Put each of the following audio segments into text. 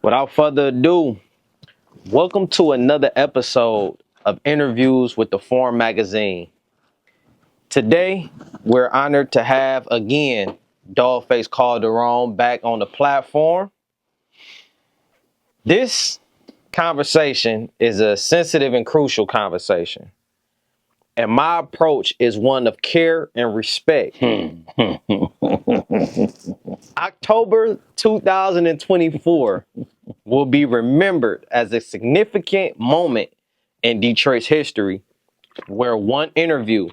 Without further ado, welcome to another episode of Interviews with the Forum Magazine. Today, we're honored to have again Dawgface Calderon back on the platform. This conversation is a sensitive and crucial conversation. And my approach is one of care and respect. October 2024 will be remembered as a significant moment in Detroit's history where one interview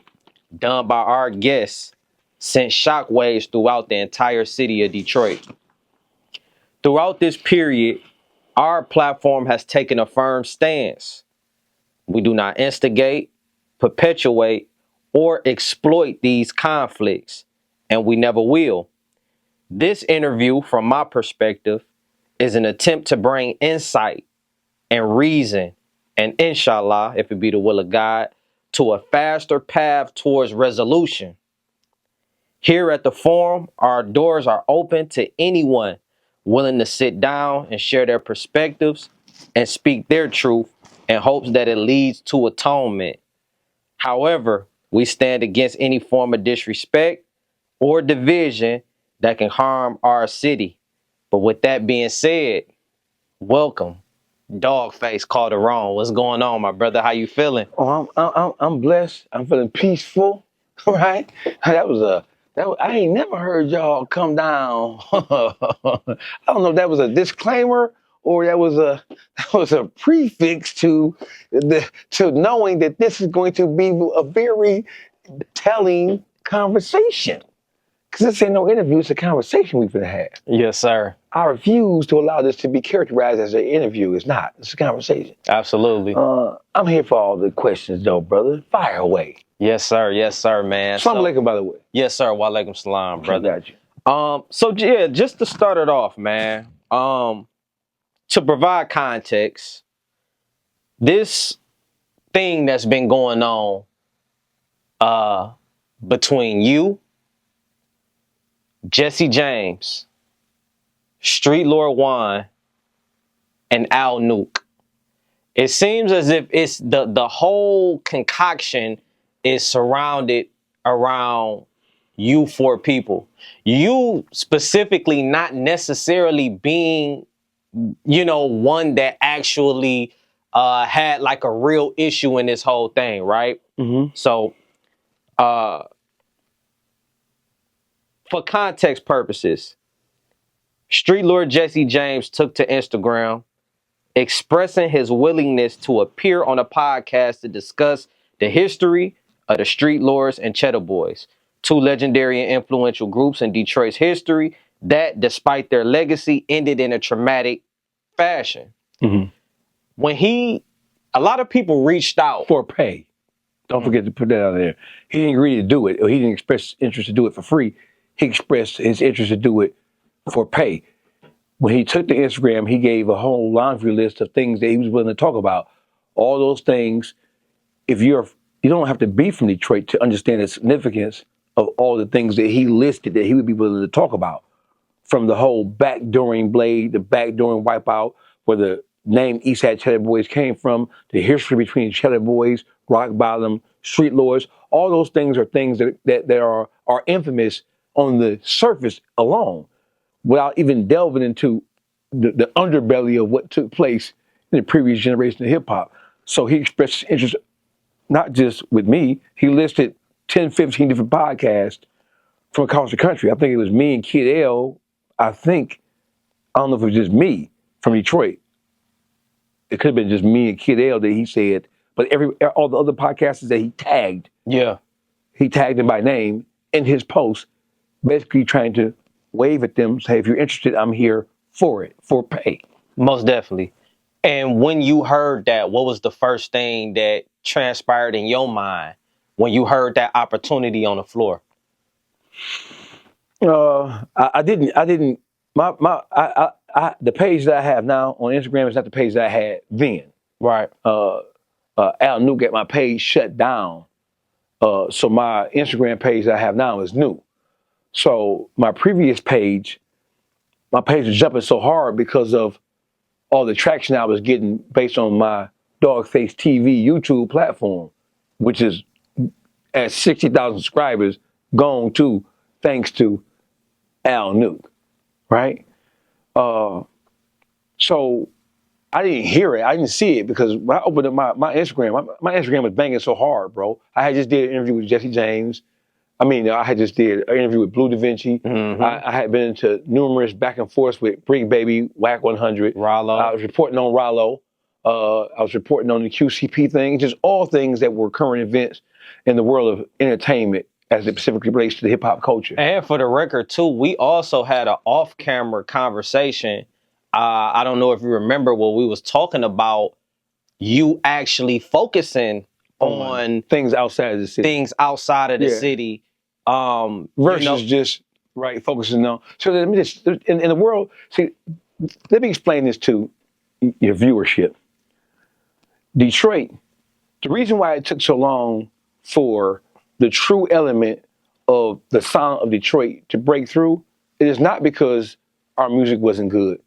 done by our guests sent shockwaves throughout the entire city of Detroit. Throughout this period, our platform has taken a firm stance. We do not instigate, perpetuate, or exploit these conflicts, and we never will. This interview, from my perspective, is an attempt to bring insight and reason, and inshallah, if it be the will of God, to a faster path towards resolution. Here at the forum, our doors are open to anyone willing to sit down and share their perspectives and speak their truth in hopes that it leads to atonement. However, we stand against any form of disrespect or division that can harm our city. But with that being said, welcome, Dawgface Calderon. What's going on, my brother? How you feeling? Oh, I'm blessed. I'm feeling peaceful, right? I ain't never heard y'all come down. I don't know if that was a disclaimer or that was a prefix to knowing that this is going to be a very telling conversation. Because this ain't no interview, it's a conversation we've been having. Yes, sir. I refuse to allow this to be characterized as an interview. It's not. It's a conversation. Absolutely. I'm here for all the questions, though, brother. Fire away. Yes, sir. Yes, sir, man. Assalamu alaikum, by the way. Yes, sir. Wa alaikum salam, brother. Got you. So yeah, just to start it off, man. To provide context, this thing that's been going on, between you, Jesse James, Streetlord Juan, and Al Nuke. It seems as if it's the whole concoction is surrounded around you four people. You specifically not necessarily being, one that actually had like a real issue in this whole thing, right? Mm-hmm. So, for context purposes, Streetlord Jesse James took to Instagram expressing his willingness to appear on a podcast to discuss the history of the Streetlords and Chedda Boyz, two legendary and influential groups in Detroit's history that, despite their legacy, ended in a traumatic fashion. Mm-hmm. A lot of people reached out for pay. Don't forget to put that out there. He didn't agree to do it, or he didn't express interest to do it for free. He expressed his interest to do it for pay. When he took to Instagram, he gave a whole laundry list of things that he was willing to talk about. All those things, you don't have to be from Detroit to understand the significance of all the things that he listed that he would be willing to talk about. From the whole backdooring blade, the backdooring wipeout, where the name Eastside Chedda Boyz came from, the history between Chedda Boyz, Rock Bottom, Streetlords. All those things are things that are infamous on the surface alone, without even delving into the underbelly of what took place in the previous generation of hip-hop. So he expressed interest, not just with me. He listed 10, 15 different podcasts from across the country. I think it was me and Kid L. I don't know if it was just me from Detroit. It could have been just me and Kid L that he said, but all the other podcasters that he tagged. Yeah. He tagged them by name in his post, basically trying to wave at them, say, if you're interested, I'm here for it, for pay. Most definitely. And when you heard that, what was the first thing that transpired in your mind when you heard that opportunity on the floor? The page that I have now on Instagram is not the page that I had then. Right. Al Nuke got my page shut down. So my Instagram page that I have now is new. So my previous page, was jumping so hard because of all the traction I was getting based on my Dawgface TV YouTube platform, which is at 60,000 subscribers, gone to thanks to Al Nuke, right? So I didn't hear it. I didn't see it because when I opened up my Instagram, my Instagram was banging so hard, bro. I had just did an interview with Jesse James. I had just did an interview with Blue Da Vinci. Mm-hmm. I had been into numerous back and forths with Brig Baby, Whack 100. Rollo. I was reporting on Rollo. I was reporting on the QCP thing, just all things that were current events in the world of entertainment as it specifically relates to the hip hop culture. And for the record, too, we also had an off-camera conversation. I don't know if you remember what we was talking about. You actually focusing on things outside of the city. Things outside of the city. Versus just focusing on. So let me just in the world. See, let me explain this to your viewership. Detroit. The reason why it took so long for the true element of the sound of Detroit to break through, it is not because our music wasn't good.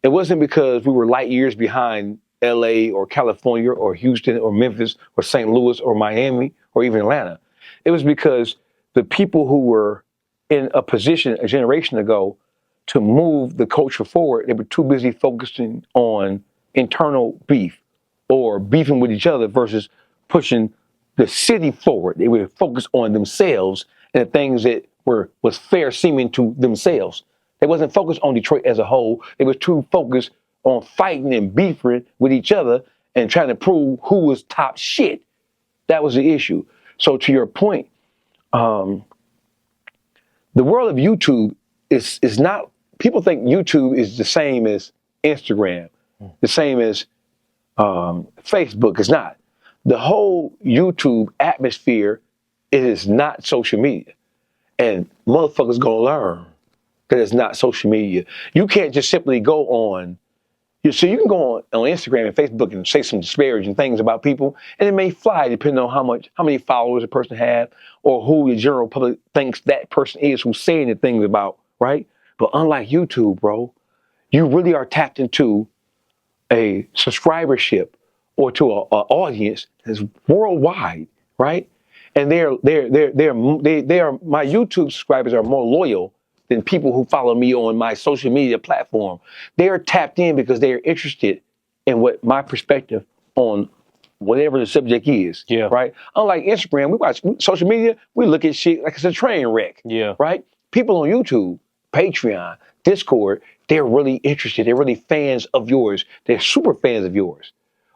It wasn't because we were light years behind LA or California or Houston or Memphis or St. Louis or Miami or even Atlanta. It was because the people who were in a position a generation ago to move the culture forward, they were too busy focusing on internal beef or beefing with each other versus pushing the city forward. They were focused on themselves and the things that was fair seeming to themselves. They wasn't focused on Detroit as a whole. They was too focused on fighting and beefing with each other and trying to prove who was top shit. That was the issue. So to your point, the world of YouTube is not, people think YouTube is the same as Instagram, the same as Facebook. It's not. The whole YouTube atmosphere, it is not social media. And motherfuckers gonna learn that it's not social media. You can't just simply go on, so you can go on Instagram and Facebook and say some disparaging things about people, and it may fly depending on how many followers a person has or who the general public thinks that person is who's saying the things about, right? But unlike YouTube, bro, you really are tapped into a subscribership or to an audience that's worldwide, right? And my YouTube subscribers are more loyal than people who follow me on my social media platform. They are tapped in because they are interested in what my perspective on whatever the subject is, right? Unlike Instagram, we watch social media, we look at shit like it's a train wreck, right? People on YouTube, Patreon, Discord, they're really interested. They're really fans of yours. They're super fans of yours.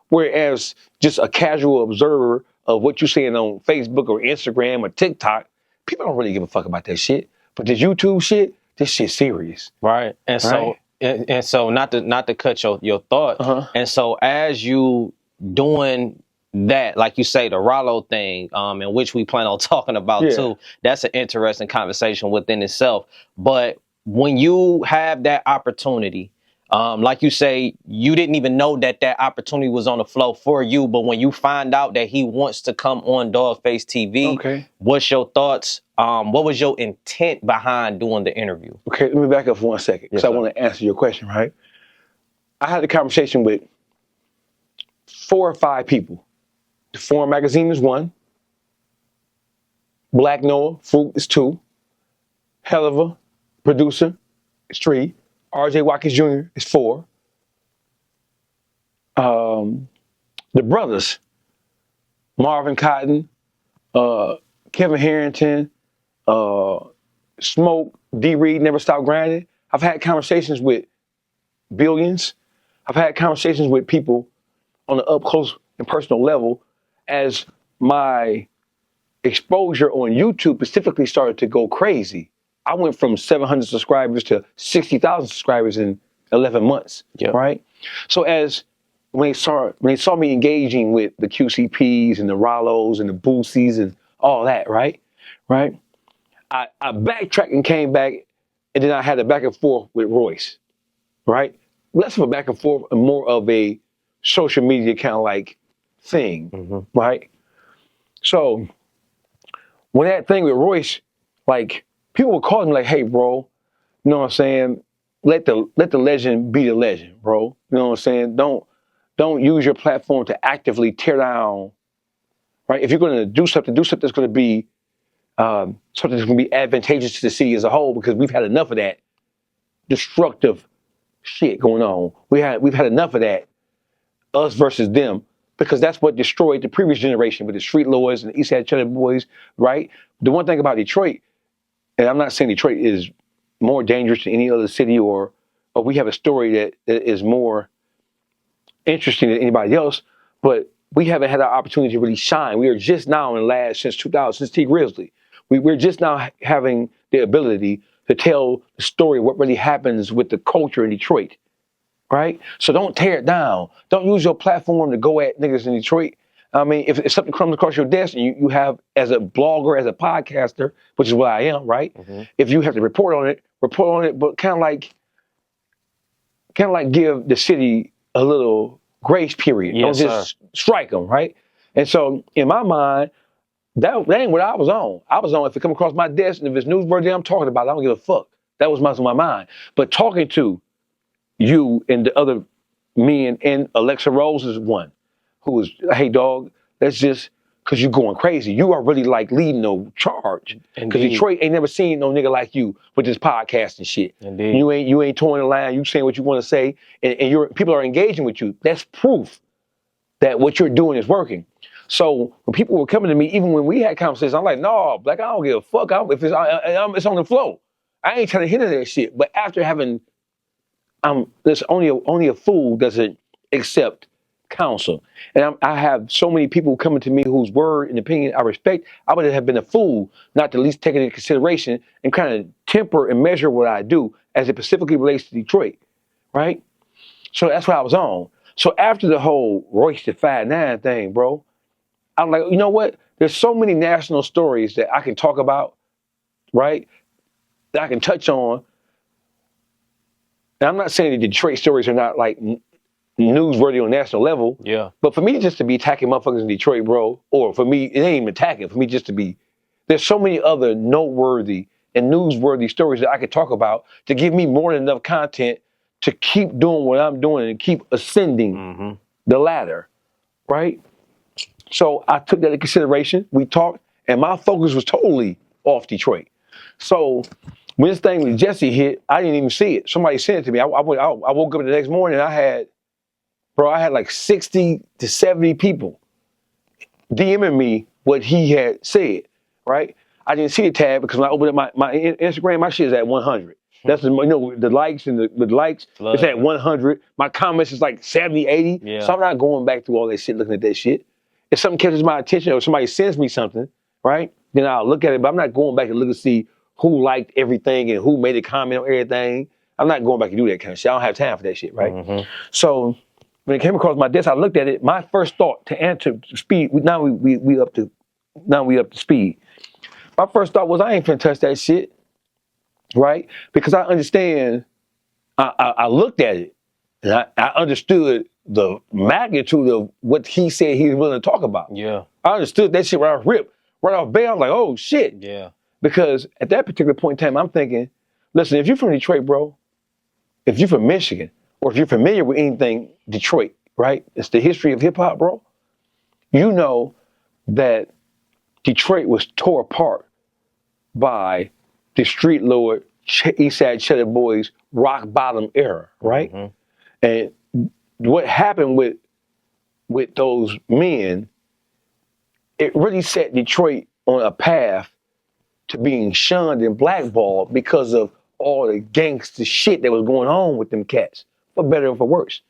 Whereas just a casual observer of what you're saying on Facebook or Instagram or TikTok, people don't really give a fuck about that shit. But this YouTube shit, this shit's serious. Right. And so and so not to cut your thought. And so as you doing that, like you say, the Rollo thing, in which we plan on talking about too, that's an interesting conversation within itself. But when you have that opportunity, like you say, you didn't even know that opportunity was on the flow for you. But when you find out that he wants to come on Dawgface TV, what's your thoughts? What was your intent behind doing the interview? Okay, let me back up for 1 second because I want to answer your question, right? I had a conversation with 4 or 5 people. The Foreign Magazine is 1. Black Noah, Fruit is 2. Helliver, producer, is 3. R.J. Watkins Jr. is 4. The brothers, Marvin Cotton, Kevin Harrington, Smoke, D. Reed, Never Stop Grinding. I've had conversations with Billions. I've had conversations with people on the up close and personal level as my exposure on YouTube specifically started to go crazy. I went from 700 subscribers to 60,000 subscribers in 11 months, right? So when they saw me engaging with the QCPs and the Rollos and the Boosies and all that, right? I backtracked and came back, and then I had a back and forth with Royce, right? Less of a back and forth and more of a social media kind of like thing, right? So when that thing with Royce, like, people would call me like, hey, bro, you know what I'm saying? let the legend be the legend, bro. You know what I'm saying? Don't use your platform to actively tear down. Right? If you're going to do something that's going to be something that's going to be advantageous to the city as a whole, because we've had enough of that destructive shit going on. We've had enough of that, us versus them, because that's what destroyed the previous generation with the Streetlords and the Eastside Chedda Boyz, right? The one thing about Detroit, and I'm not saying Detroit is more dangerous than any other city, or we have a story that is more interesting than anybody else, but we haven't had our opportunity to really shine. We are just now in the last, since 2000, since T Grizzly, we're just now having the ability to tell the story of what really happens with the culture in Detroit, right? So don't tear it down. Don't use your platform to go at niggas in Detroit. I mean, if something comes across your desk and you have, as a blogger, as a podcaster, which is what I am, right? Mm-hmm. If you have to report on it, but kind of like give the city a little grace period. Yes, don't just strike them, right? And so in my mind, that ain't what I was on. I was on, if it come across my desk and if it's newsworthy, I'm talking about it, I don't give a fuck. That was my mind. But talking to you and the other men, and Alexa Rose is one, who was, hey dog, that's just because you're going crazy. You are really like leading the charge. Because Detroit ain't never seen no nigga like you with this podcast and shit. Indeed. You ain't towing the line, you saying what you want to say, and people are engaging with you. That's proof that what you're doing is working. So when people were coming to me, even when we had conversations, I'm like, no, Black, I don't give a fuck. If it's on the flow. I ain't trying to hit that shit. But after having, there's only a fool doesn't accept counsel. And I have so many people coming to me whose word and opinion I respect. I would have been a fool not to at least take it into consideration and kind of temper and measure what I do as it specifically relates to Detroit, right? So that's what I was on. So after the whole Royce the 5'9" thing, bro, I'm like, you know what? There's so many national stories that I can talk about, right? That I can touch on. And I'm not saying that Detroit stories are not like newsworthy on national level. Yeah. But for me just to be attacking motherfuckers in Detroit, bro, or for me, it ain't even attacking. For me just to be, there's so many other noteworthy and newsworthy stories that I could talk about to give me more than enough content to keep doing what I'm doing and keep ascending the ladder, right? So I took that into consideration. We talked, and my focus was totally off Detroit. So when this thing with Jesse hit, I didn't even see it. Somebody sent it to me. I woke up the next morning, I had like 60 to 70 people DMing me what he had said, right? I didn't see the tag because when I opened up my Instagram, my shit is at 100. That's the likes and the likes. Love it's at 100. My comments is like 70, 80. Yeah. So I'm not going back through all that shit, looking at that shit. If something catches my attention or somebody sends me something, right, then I'll look at it. But I'm not going back and look and see who liked everything and who made a comment on everything. I'm not going back and do that kind of shit. I don't have time for that shit, right? So when it came across my desk, I looked at it. My first thought to answer speed. Now we up to speed. My first thought was I ain't finna touch that shit, right? Because I understand. I looked at it and I understood the magnitude of what he said he was willing to talk about. Yeah, I understood that shit right off bat. I was like, oh shit. Yeah. Because at that particular point in time, I'm thinking, listen, if you're from Detroit, bro, if you're from Michigan, or if you're familiar with anything Detroit, right? It's the history of hip hop, bro. You know that Detroit was tore apart by the Streetlord Eastside Chedda Boyz rock bottom era, right? And what happened with those men, it really set Detroit on a path to being shunned and blackballed because of all the gangster shit that was going on with them cats, for better or for worse.